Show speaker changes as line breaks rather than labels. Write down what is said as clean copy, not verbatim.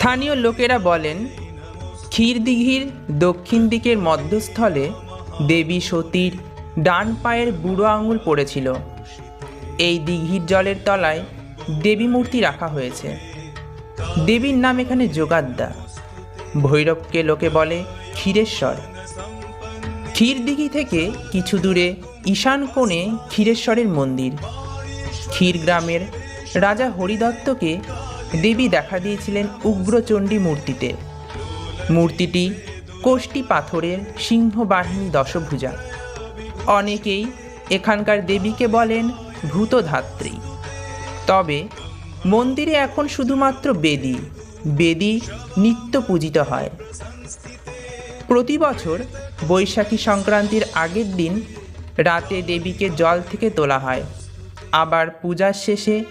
স্থানীয় লোকেরা বলেন, ক্ষীরদিঘির দক্ষিণ দিকের মধ্যস্থলে দেবী সতীর ডান পায়ের বুড়ো আঙুল পড়েছিল। এই দিঘির জলের তলায় দেবী মূর্তি রাখা হয়েছে। দেবীর নাম এখানে যোগাদ্দা। ভৈরবকে লোকে বলে ক্ষীরেশ্বর। ক্ষীরদিঘি থেকে কিছু দূরে ঈশান কোণে ক্ষীরেশ্বরের মন্দির। ক্ষীর গ্রামের রাজা হরিদত্তকে দেবী দেখা দিয়েছিলেন উগ্রচণ্ডী মূর্তিতে। মূর্তিটি কোষ্টি পাথরের সিংহবাহিনী দশভুজা। অনেকেই এখানকার দেবীকে বলেন ভূতধাত্রী। তবে মন্দিরে এখন শুধুমাত্র বেদী নিত্য পূজিত হয়। প্রতি বছর বৈশাখী সংক্রান্তির আগের দিন রাতে দেবীকে জল থেকে তোলা হয়। আবার পূজার শেষে